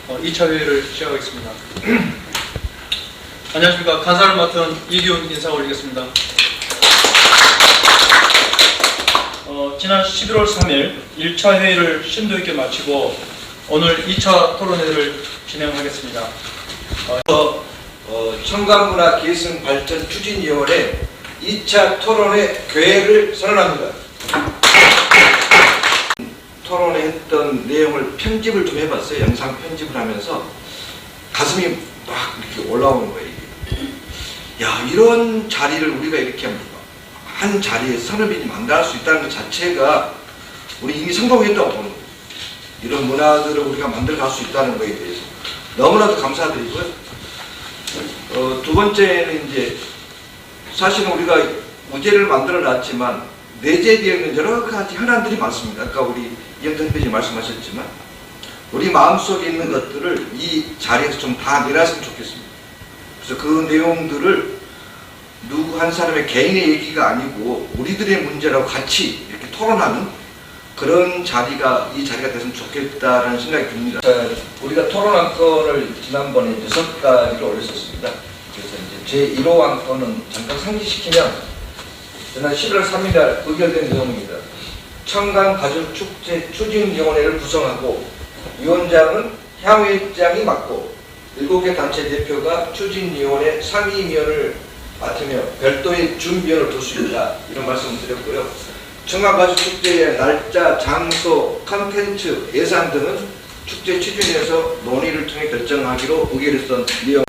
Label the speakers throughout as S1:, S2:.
S1: 2차 회의를 시작하겠습니다. 안녕하십니까. 간사를 맡은 이기훈 인사 올리겠습니다. 지난 11월 3일 1차 회의를 심도 있게 마치고 오늘 2차 토론회를 진행하겠습니다.
S2: 청강문화 계승 발전 추진위원회 2차 토론회 개회를 선언합니다. 토론회 했던 내용을 편집을 좀 해봤어요. 영상 편집을 하면서 가슴이 막 이렇게 올라오는 거예요. 야, 이런 자리를 우리가 이렇게 한 자리에 서너 명이 만날 수 있다는 것 자체가 우리 이미 성공했다고 보는 거예요. 이런 문화들을 우리가 만들어갈 수 있다는 것에 대해서 너무나도 감사드리고요. 두 번째는 이제 사실은 우리가 무제를 만들어 놨지만 내재되어 있는 여러 가지 현안들이 많습니다. 아까 우리 이영선 대표님 말씀하셨지만 우리 마음속에 있는 것들을 이 자리에서 좀 다 내놨으면 좋겠습니다. 그래서 그 내용들을 누구 한 사람의 개인의 얘기가 아니고 우리들의 문제라고 같이 이렇게 토론하는 그런 자리가 이 자리가 됐으면 좋겠다라는 생각이 듭니다. 우리가 토론 안건을 지난번에 6가지를 올렸었습니다. 그래서 이제 제1호 안건은 잠깐 상기시키면 지난 11월 3일날 의결된 내용입니다. 청강가족축제 추진위원회를 구성하고 위원장은 향후회장이 맡고 7개 단체 대표가 추진위원회 상임위원을 맡으며 별도의 준비위원을 둘 수 있다. 이런 말씀을 드렸고요. 청강가족축제의 날짜, 장소, 컨텐츠, 예산 등은 축제 추진에서 논의를 통해 결정하기로 의결했던 내용.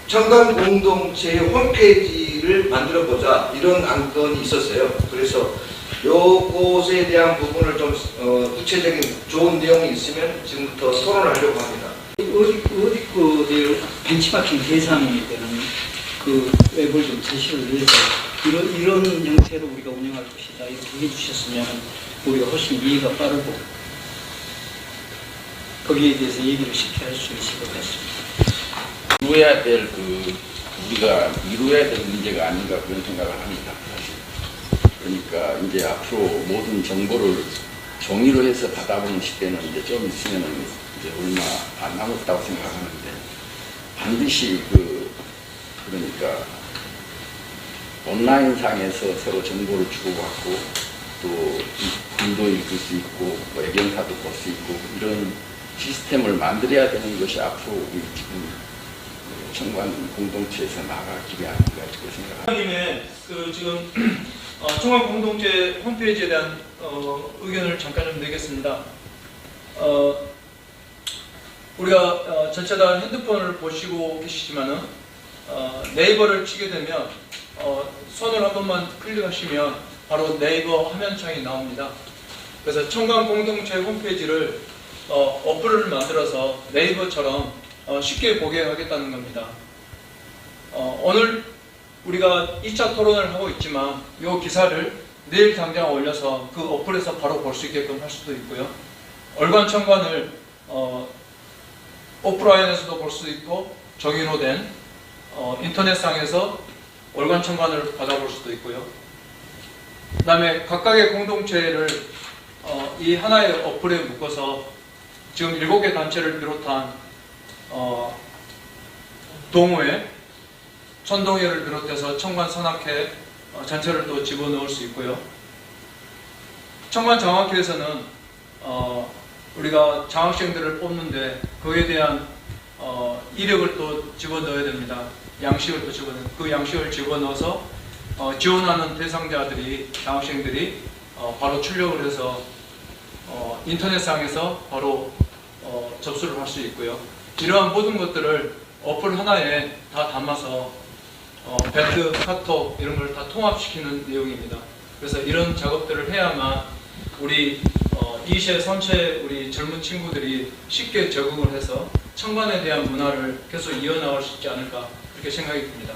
S2: 청강공동체의 홈페이지를 만들어보자 이런 안건이 있었어요. 그래서 요것에 대한 부분을 좀 구체적인 좋은 내용이 있으면 지금부터 토론하려고 합니다.
S3: 어디 그 벤치마킹 대상이 되는 그 웹을 좀 제시를 해서 이런 형태로 우리가 운영할 것이다 이렇게 해주셨으면 우리가 훨씬 이해가 빠르고 거기에 대해서 얘기를 쉽게 할 수 있을 것 같습니다.
S4: 이루어야 될 우리가 이루어야 될 문제가 아닌가 그런 생각을 합니다. 사실. 그러니까 이제 앞으로 모든 정보를 종이로 해서 받아보는 시대는 이제 좀 있으면은 이제 얼마 안 남았다고 생각하는데 반드시 그러니까 온라인상에서 서로 정보를 주고받고 또 글도 읽을 수 있고 뭐 애경사도 볼 수 있고 이런 시스템을 만들어야 되는 것이 앞으로 우리 지금 청관 공동체에서 나아갈 길이 아닌가 이렇게 생각합니다.
S1: 지금 청관 공동체 홈페이지에 대한 의견을 잠깐 좀 내겠습니다. 우리가 전체 다 핸드폰을 보시고 계시지만은 네이버를 치게 되면 손을 한 번만 클릭하시면 바로 네이버 화면창이 나옵니다. 그래서 청관 공동체 홈페이지를 어플을 만들어서 네이버처럼 쉽게 보게 하겠다는 겁니다. 오늘 우리가 2차 토론을 하고 있지만 이 기사를 내일 당장 올려서 그 어플에서 바로 볼 수 있게끔 할 수도 있고요. 얼간 청관을 오프라인에서도 볼 수 있고 정의로 된 인터넷상에서 월간 청관을 받아볼 수도 있고요. 그 다음에 각각의 공동체를 이 하나의 어플에 묶어서 지금 7개 단체를 비롯한 동호회, 천동회를 비롯해서 청관 산악회 전체를 또 집어넣을 수 있고요. 청관 장학회에서는 우리가 장학생들을 뽑는데 그에 대한 이력을 또 집어넣어야 됩니다. 양식을 또 집어넣어요. 그 양식을 집어넣어서 지원하는 대상자들이 장학생들이 바로 출력을 해서 인터넷상에서 바로 접수를 할 수 있고요. 이러한 모든 것들을 어플 하나에 다 담아서 밴드, 카톡 이런 걸 다 통합시키는 내용입니다. 그래서 이런 작업들을 해야만 우리 2세, 3세 우리 젊은 친구들이 쉽게 적응을 해서 청관에 대한 문화를 계속 이어나갈 수 있지 않을까 그렇게 생각이 듭니다.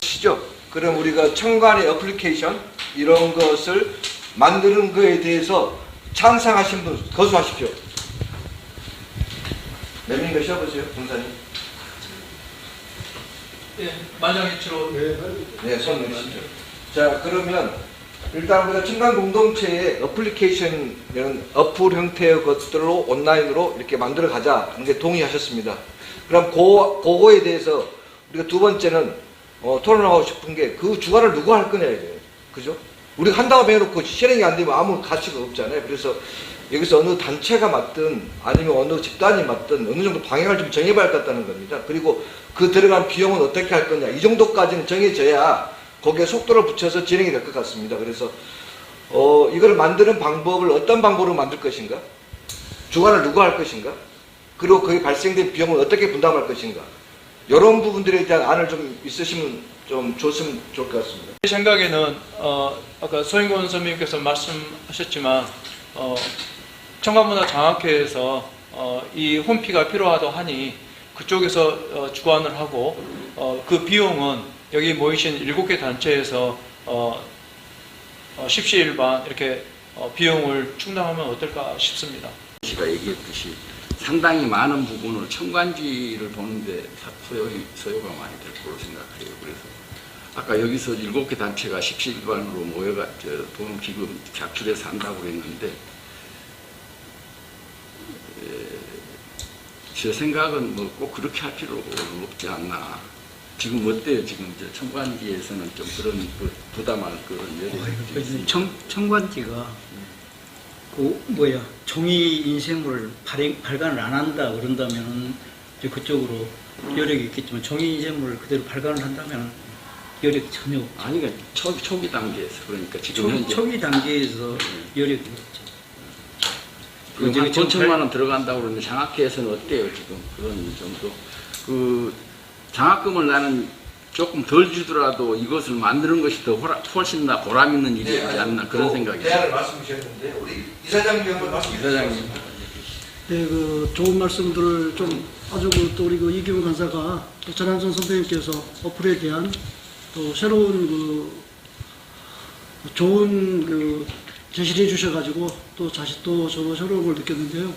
S2: 시죠. 그럼 우리가 청관의 어플리케이션 이런 것을 만드는 것에 대해서 찬성하신 분 거수하십시오. 몇 명인가 쉬어보세요, 본사님.
S1: 예, 만장일치로.
S2: 네, 손 내리시죠. 자, 그러면 일단 우리가 청관 공동체의 어플리케이션 이런 어플 형태의 것들로 온라인으로 이렇게 만들어 가자 하는 게 동의하셨습니다. 그럼 그거에 대해서 우리가 두 번째는 토론하고 싶은 게 그 주관을 누가 할 거냐에 대해요. 그죠? 우리가 한다고 해놓고 실행이 안 되면 아무 가치가 없잖아요. 그래서 여기서 어느 단체가 맞든 아니면 어느 집단이 맞든 어느 정도 방향을 좀 정해봐야 할 것 같다는 겁니다. 그리고 그 들어간 비용은 어떻게 할 거냐 이 정도까지는 정해져야 거기에 속도를 붙여서 진행이 될 것 같습니다. 그래서 이걸 만드는 방법을 어떤 방법으로 만들 것인가, 주관을 누가 할 것인가, 그리고 거기 발생된 비용을 어떻게 분담할 것인가, 이런 부분들에 대한 안을 좀 있으시면 좀 줬으면 좋을 것 같습니다.
S1: 제 생각에는 아까 소인권 선배님께서 말씀하셨지만 청관문화장학회에서 이 홈피가 필요하다 하니 그쪽에서 주관을 하고 그 비용은 여기 모이신 7개 단체에서 십시일반 이렇게 비용을 충당하면 어떨까 싶습니다.
S4: 씨가 얘기했듯이 상당히 많은 부분을 청관지를 보는데 소요가 많이 될 거로 생각해요. 그래서 아까 여기서 7개 단체가 십시일반으로 모여가 돈을 지금 작출해서 한다고 그랬는데 제 생각은 뭐 꼭 그렇게 할 필요가 없지 않나. 지금 어때요? 지금 이제 청관지에서는 좀 그런 부담할 그런 여력이
S3: 청관지가 종이 인쇄물을 발간을 안 한다 그런다면 이제 그쪽으로 여력이 있겠지만 종이 인쇄물을 그대로 발간을 한다면 여력이 전혀 없죠.
S4: 아니, 그러니까 초기 단계에서 그러니까 지금 현재
S3: 초기 단계에서 여력이 없죠.
S4: 지금 한 5천만 원 들어간다고 그러는데 장학회에서는 어때요? 지금 그런 정도 그 장학금을 나는 조금 덜 주더라도 이것을 만드는 것이 더 훨씬 더 보람 있는 일이지 않나 그런 생각이
S2: 대안을 말씀 주셨는데 우리 이사장님이 한번 말씀
S4: 이사장님.
S5: 네, 좋은 말씀들을 좀 아주 또 우리 이기훈 간사가 또 전한선 선생님께서 어플에 대한 또 새로운 좋은 제시를 해주셔가지고 또 저도 새로운 걸 느꼈는데요.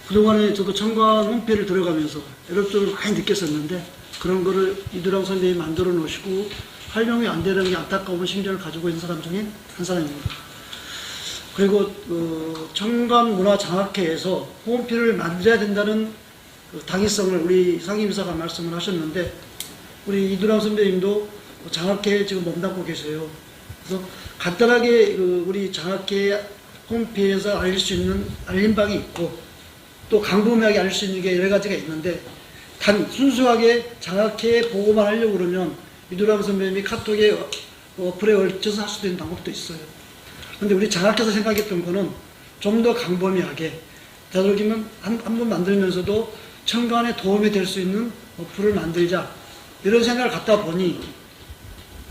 S5: 그동안에 저도 청관 홈페이지를 들어가면서 애로점을 많이 느꼈었는데 그런 거를 이두랑 선생님이 만들어 놓으시고 활용이 안 되는 게 안타까운 심정을 가지고 있는 사람 중에 한 사람입니다. 그리고 청관문화장학회에서 홈페이지를 만들어야 된다는 당위성을 우리 상임이사가 말씀을 하셨는데 우리 이두랑 선배님도 장학회에 지금 몸담고 계세요. 그래서 간단하게 우리 장학회 홈페이지에서 알릴 수 있는 알림방이 있고 또 광범위하게 알릴 수 있는 게 여러 가지가 있는데 단 순수하게 장학회 보고만 하려고 그러면 이두랑 선배님이 카톡에 어플에 얽혀서 할 수도 있는 방법도 있어요. 근데 우리 장학회에서 생각했던 거는 좀 더 광범위하게 되도록이면 한 번 만들면서도 청관에 도움이 될 수 있는 어플을 만들자 이런 생각을 갖다 보니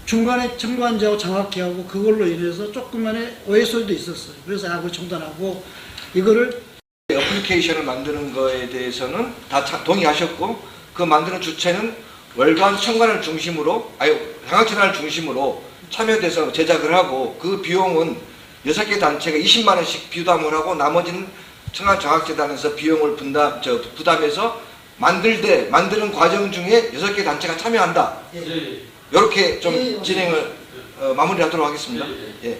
S5: 중간에 청관제하고 장학회하고 그걸로 인해서 조금만의 오해소리도 있었어요. 그래서 약을 청단하고 이거를
S2: 어플리케이션을 만드는 거에 대해서는 다 동의하셨고 그 만드는 주체는 월간 청관을 중심으로 장학재단을 중심으로 참여돼서 제작을 하고 그 비용은 6개 단체가 20만 원씩 부담을 하고 나머지는 청관장학재단에서 비용을 부담해서 만드는 과정 중에 6개 단체가 참여한다. 이렇게 좀 진행을 마무리하도록 하겠습니다. 예.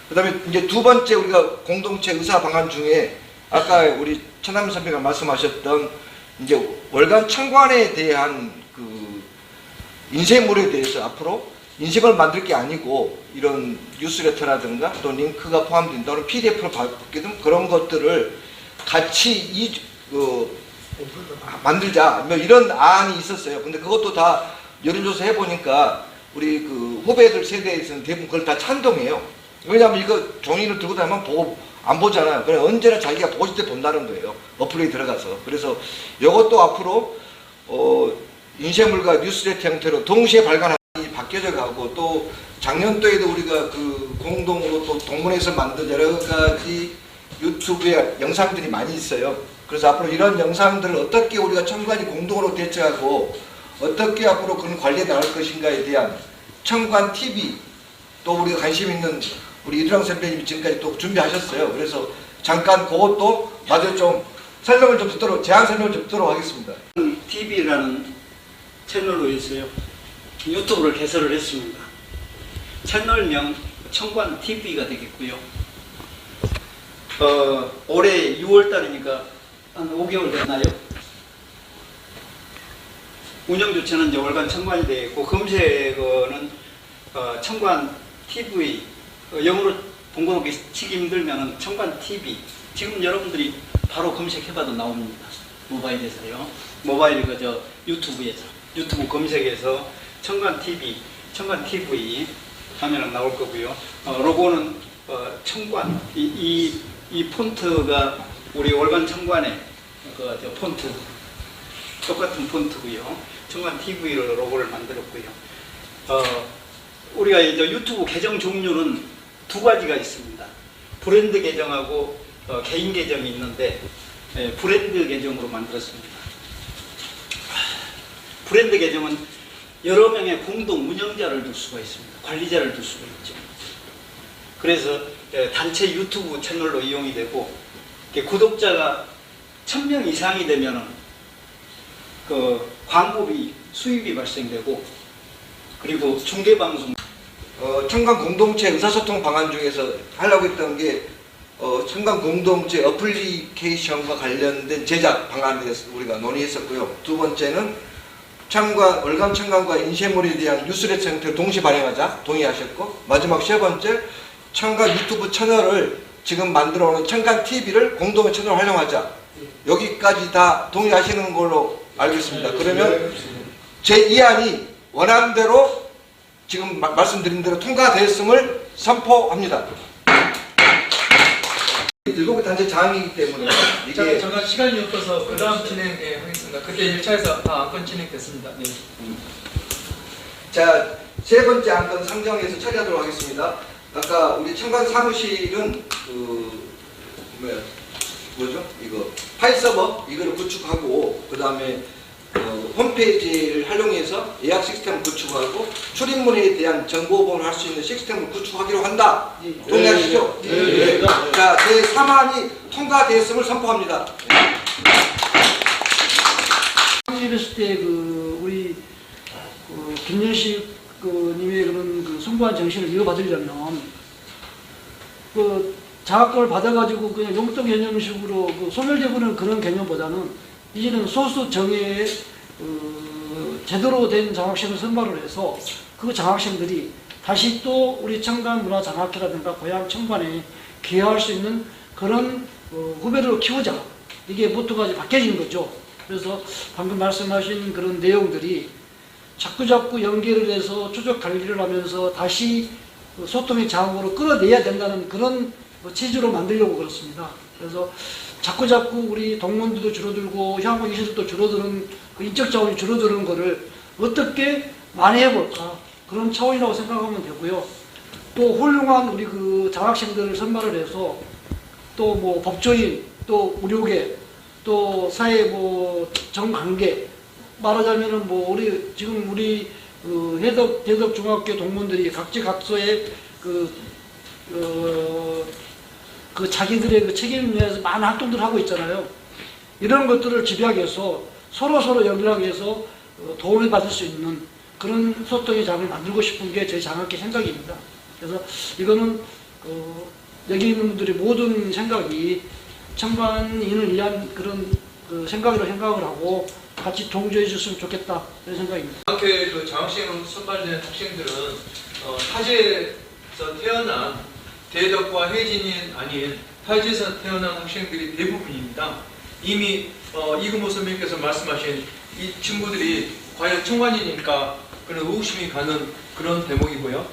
S2: 그다음에 이제 두 번째 우리가 공동체 의사 방안 중에 아까 우리 천남민 선배가 말씀하셨던 이제 월간 청관에 대한 그 인쇄물에 대해서 앞으로 인쇄물 만들 게 아니고 이런 뉴스레터라든가 또 링크가 포함된 또는 PDF로 받게끔 그런 것들을 같이 만들자 뭐 이런 안이 있었어요. 근데 그것도 다 여론조사 해보니까 우리 그 후배들 세대에서는 대부분 그걸 다 찬동해요. 왜냐하면 이거 종이를 들고 다니면 안 보잖아요. 그래 언제나 자기가 보고 싶을 때 본다는 거예요. 어플에 들어가서. 그래서 이것도 앞으로 인쇄물과 뉴스레터 형태로 동시에 발간하기 바뀌어져 가고 또 작년도에도 우리가 그 공동으로 또 동문회에서 만든 여러 가지 유튜브에 영상들이 많이 있어요. 그래서 앞으로 이런 영상들을 어떻게 우리가 청관이 공동으로 대처하고 어떻게 앞으로 그런 관리해 나갈 것인가에 대한 청관 TV 또 우리가 관심 있는 우리 이두랑 선배님이 지금까지 또 준비하셨어요. 그래서 잠깐 그것도 마저 좀 설명을 좀 듣도록 제안 설명을 좀 듣도록 하겠습니다.
S3: TV라는 채널로 있어요. 유튜브를 개설을 했습니다. 채널명 청관 TV가 되겠고요. 올해 6월 달이니까 한 5개월 됐나요? 운영 주체는 이제 월간 청관이 되겠고, 검색어는 청관 TV, 영어로 번거롭게 치기 힘들면은 청관 TV. 지금 여러분들이 바로 검색해봐도 나옵니다. 모바일에서요. 모바일 그저 유튜브에서, 유튜브 검색에서 청관 TV 하면은 나올 거고요. 로고는 청관, 이 폰트가 우리 월간 청관의 저 폰트, 똑같은 폰트고요. 청관 TV로 로고를 만들었고요. 우리가 이제 유튜브 계정 종류는 두 가지가 있습니다. 브랜드 계정하고 개인 계정이 있는데, 브랜드 계정으로 만들었습니다. 브랜드 계정은 여러 명의 공동 운영자를 둘 수가 있습니다. 관리자를 둘 수가 있죠. 그래서 단체 유튜브 채널로 이용이 되고, 구독자가 1000명 이상이 되면은 그 광고비 수입이 발생되고, 그리고 중계방송
S2: 청관 공동체 의사소통 방안 중에서 하려고 했던 게 청관 공동체 어플리케이션과 관련된 제작 방안에 대해서 우리가 논의했었고요. 두 번째는 월간 청관과 인쇄물에 대한 뉴스레터 형태를 동시 발행하자 동의하셨고, 마지막 세 번째 청관 유튜브 채널을 지금 만들어 오는 청관 TV를 공동의 채널로 활용하자. 여기까지 다 동의하시는 걸로 알고 있습니다. 그러면 제2안이 원하는 대로 지금 말씀드린 대로 통과되었음을 선포합니다. 7개 단체 장이기 때문에 이게
S1: 잠깐 시간이 없어서 그 다음 진행하겠습니다. 그때 1차에서 다 안건 진행됐습니다. 네.
S2: 자, 세 번째 안건 상정해서 처리하도록 하겠습니다. 아까 우리 청관 사무실은 뭐죠? 이거 파일 서버 이거를 구축하고, 그 다음에 홈페이지를 활용해서 예약 시스템을 구축하고 출입문에 대한 정보 보호를 할 수 있는 시스템을 구축하기로 한다. 동의하시죠? 네. 자, 제3안이 통과되었음을 선포합니다.
S5: 이랬을 때 우리 김연식 님의 그런 숭고한 정신을 이어받으려면 장학금을 받아가지고 그냥 용돈 개념식으로 소멸되고는 그런 개념보다는 이제는 소수 정예에 제대로 된 장학생을 선발을 해서 그 장학생들이 다시 또 우리 청관문화장학회라든가 고향 청관에 기여할 수 있는 그런 후배를 키우자. 이게 모토가 바뀌어진 거죠. 그래서 방금 말씀하신 그런 내용들이 자꾸 연계를 해서 추적 관리를 하면서 다시 소통의 장으로 끌어내야 된다는 그런 체제로 만들려고 그렇습니다. 그래서 자꾸 우리 동문들도 줄어들고 향후 이시들도 줄어드는 인적 자원이 줄어드는 거를 어떻게 만회해볼까, 그런 차원이라고 생각하면 되고요. 또 훌륭한 우리 장학생들을 선발을 해서 또 뭐 법조인, 또 의료계, 또 사회 정관계, 말하자면은 우리 지금 대덕 중학교 동문들이 각지각소에 자기들의 책임을 위해서 많은 활동들을 하고 있잖아요. 이런 것들을 집약해서 서로 연락을 해서 도움을 받을 수 있는 그런 소통의 장을 만들고 싶은 게 저희 장학회 생각입니다. 그래서 이거는 여기 있는 분들의 모든 생각이 청관인을 위한 그런 생각으로 생각을 하고 같이 동조해 주셨으면 좋겠다, 그런 생각입니다.
S1: 장학회 장학생으로 선발된 학생들은 타지에서 태어난 대덕과 혜진이 아닌 타지에서 태어난 학생들이 대부분입니다. 이미 이금호 선배님께서 말씀하신 이 친구들이 과연 청관이니까 그런 의구심이 가는 그런 대목이고요.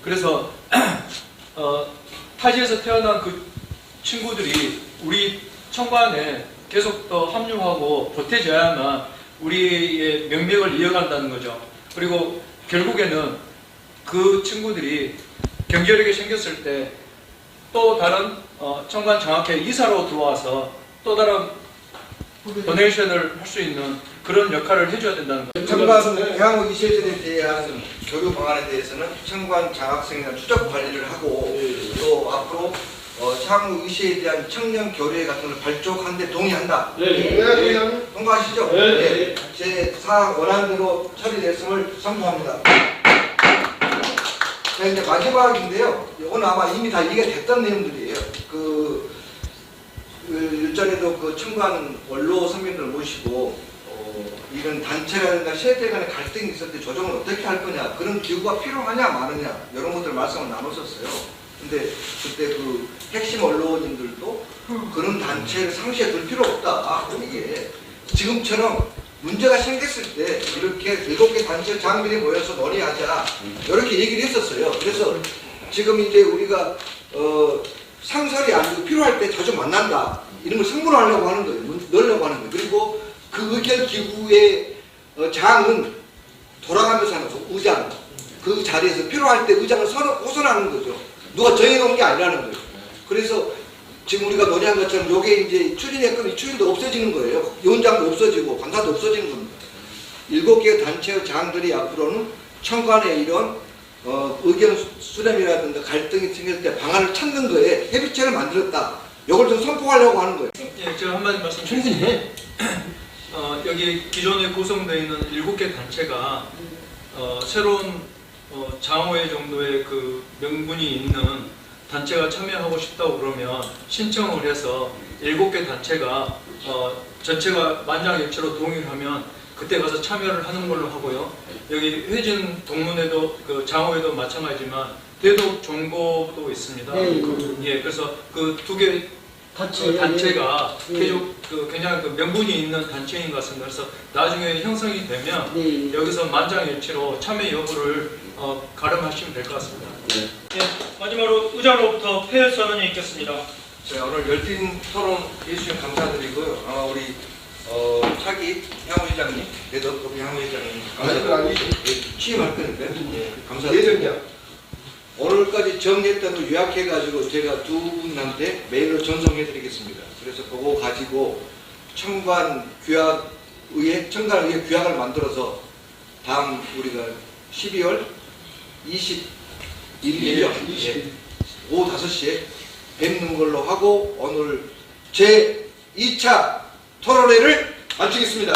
S1: 그래서 타지에서 태어난 그 친구들이 우리 청관에 계속 더 합류하고 보태져야만 우리의 명맥을 이어간다는 거죠. 그리고 결국에는 그 친구들이 경제력이 생겼을 때 또 다른 청관 장학회 이사로 들어와서 또 다른 도네이션을 할 수 있는 그런 역할을 해줘야 된다는 거죠.
S2: 청관 향후 이세들에 대한 교류 방안에 대해서는 청관 장학생이나 추적 관리를 하고, 또 앞으로 향후 의시에 대한 청년 교류 같은 걸 발족하는 데 동의한다. 통과하시죠? 네. 제4 원안대로 처리됐음을 선포합니다. 네, 이제 마지막인데요. 이건 아마 이미 다 얘기가 됐던 내용들이에요. 일전에도 그 청관 원로 선배님들 모시고 이런 단체라든가 세대 간의 갈등이 있을 때 조정을 어떻게 할 거냐, 그런 기구가 필요하냐 마느냐 이런 것들 말씀을 나누셨어요. 근데 그때 그 핵심 언론인들도 그런 단체를 상시에 둘 필요 없다. 이게 지금처럼 문제가 생겼을 때 이렇게 7개 단체 장들이 모여서 논의하자 이렇게 얘기를 했었어요. 그래서 지금 이제 우리가 상설이 아니고 필요할 때 자주 만난다 이런 걸 승부하려고 하는 거예요. 넣으려고 하는 거예요. 그리고 그 의결 기구의 장은 돌아가면서 하는 거죠. 의장. 그 자리에서 필요할 때 의장을 호선하는 거죠. 누가 정해놓은 게 아니라는 거예요. 그래서 지금 우리가 논의한 것처럼 요게 이제 추진했건 이 추진도 없어지는 거예요. 위원장도 없어지고 간사도 없어지는 겁니다. 7개 단체의 장들이 앞으로는 청관의 이런 의견 수렴이라든가 갈등이 생길 때 방안을 찾는 거에 협의체를 만들었다. 이걸 좀 선포하려고 하는 거예요.
S1: 예, 제가 한마디 말씀드리면 여기 기존에 구성되어 있는 7개 단체가 새로운 장호회 정도의 그 명분이 있는 단체가 참여하고 싶다고 그러면 신청을 해서 7개 단체가 전체가 만장일치로 동의를 하면 그때 가서 참여를 하는 걸로 하고요. 여기 회진 동문회도 그 장호회도 마찬가지지만 대독 정보도 있습니다. 예, 그래서 그 2개 단체가 계속 굉장히 그 명분이 있는 단체인 것 같습니다. 그래서 나중에 형성이 되면 여기서 만장일치로 참여 여부를 가름하시면 될 것 같습니다.
S4: 네.
S1: 예, 마지막으로 의장으로부터 폐회 선언이 있겠습니다.
S2: 자, 오늘 열띤 토론 해주시면 감사드리고요. 우리 차기 향후회장님, 대덕급 향후회장님 감사드리고 취임할 거니까 감사드립니다. 오늘까지 정리했던 걸 요약해가지고 제가 2분한테 메일로 전송해드리겠습니다. 그래서 그거 가지고 청관의회 규약을 만들어서 다음 우리가 12월 21일이요. 오후 5시에 뵙는 걸로 하고 오늘 제 2차 토론회를 마치겠습니다.